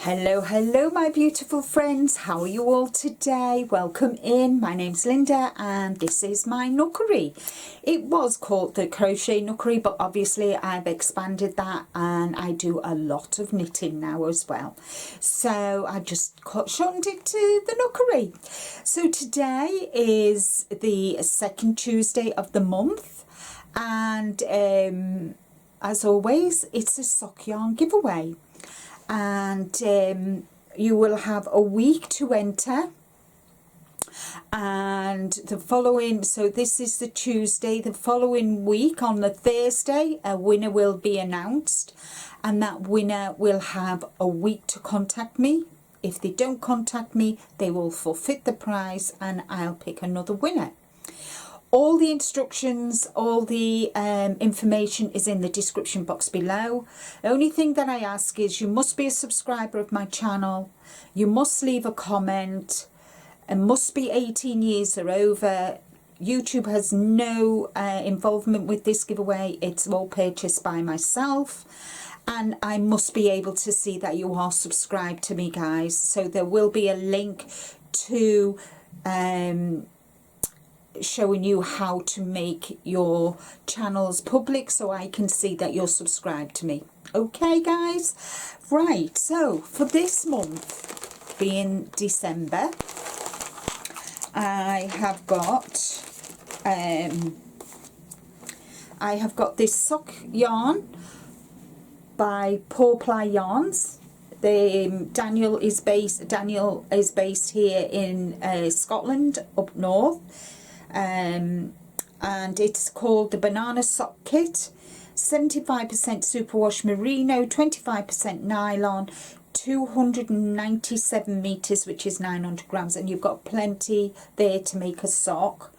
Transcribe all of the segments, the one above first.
Hello my beautiful friends, how are you all today? Welcome in. My name's Linda and this is my nookery. It was called the crochet nookery, but obviously I've expanded that and I do a lot of knitting now as well, so I just shortened it to the nookery. So today is the second Tuesday of the month, and as always it's a sock yarn giveaway, and you will have a week to enter, and the following, so this is the Tuesday, the following week on the Thursday a winner will be announced, and that winner will have a week to contact me. If they don't contact me, they will forfeit the prize and I'll pick another winner. All the instructions, all the information is in the description box below. The only thing that I ask is you must be a subscriber of my channel, you must leave a comment, and must be 18 years or over. YouTube has no involvement with this giveaway, it's all purchased by myself, and I must be able to see that you are subscribed to me, guys. So there will be a link to showing you how to make your channels public so I can see that you're subscribed to me. Okay guys, right, so for this month being December, I have got this sock yarn by Paw Ply Yarns. Daniel is based here in Scotland up north. And it's called the Banana Sock Kit. 75% superwash merino, 25% nylon, 297 meters, which is 900 grams, and you've got plenty there to make a sock.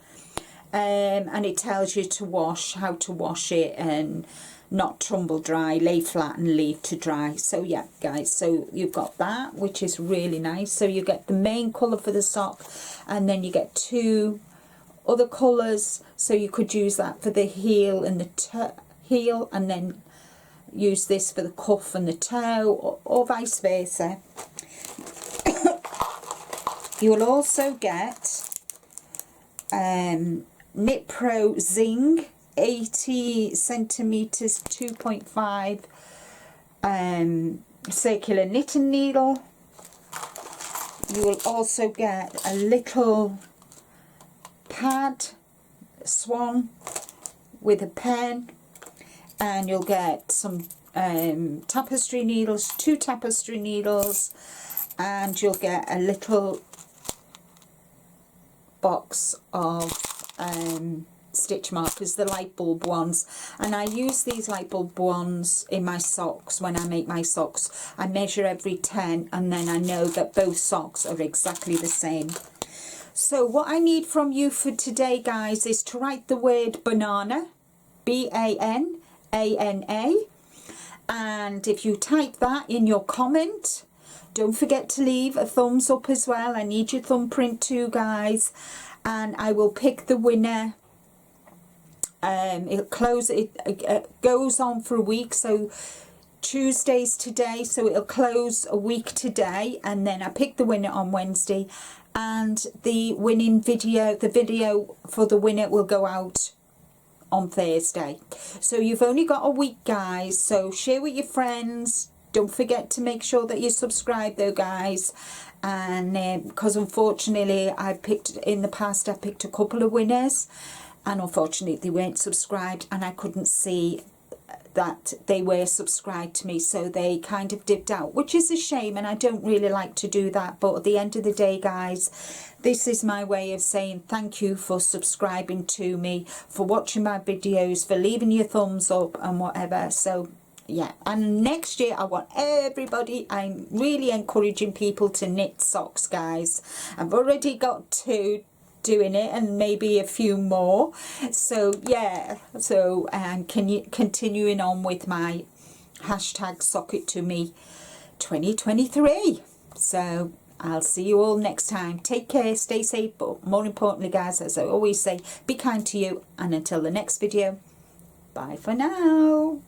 And it tells you to wash, how to wash it, and not tumble dry, lay flat and leave to dry. So yeah guys, so you've got that, which is really nice. So you get the main colour for the sock, and then you get two other colours, so you could use that for the heel and the heel, and then use this for the cuff and the toe, or vice versa. You will also get Knit Pro Zing 80 centimeters 2.5 circular knitting needle. You will also get a little pad swan with a pen, and you'll get some tapestry needles, 2 tapestry needles, and you'll get a little box of stitch markers, the light bulb ones. And I use these light bulb ones in my socks. When I make my socks, I measure every 10, and then I know that both socks are exactly the same. So what I need from you for today, guys, is to write the word banana, B-A-N-A-N-A, and if you type that in your comment, don't forget to leave a thumbs up as well. I need your thumbprint too, guys, and I will pick the winner. It goes on for a week, so Tuesday's today, so it'll close a week today, and then I pick the winner on Wednesday, and the winning video, the video for the winner, will go out on Thursday. So you've only got a week, guys, so share with your friends. Don't forget to make sure that you subscribe though, guys, and because unfortunately in the past I picked a couple of winners, and unfortunately they weren't subscribed, and I couldn't see that they were subscribed to me, so they kind of dipped out, which is a shame, and I don't really like to do that. But at the end of the day, guys, this is my way of saying thank you for subscribing to me, for watching my videos, for leaving your thumbs up and whatever. So yeah, and next year I want everybody, I'm really encouraging people to knit socks, guys. I've already got 2 doing it, and maybe a few more. So yeah, so continuing on with my hashtag Sock It To Me 2023. So I'll see you all next time. Take care, stay safe, but more importantly, guys, as I always say, be kind to you, and until the next video, bye for now.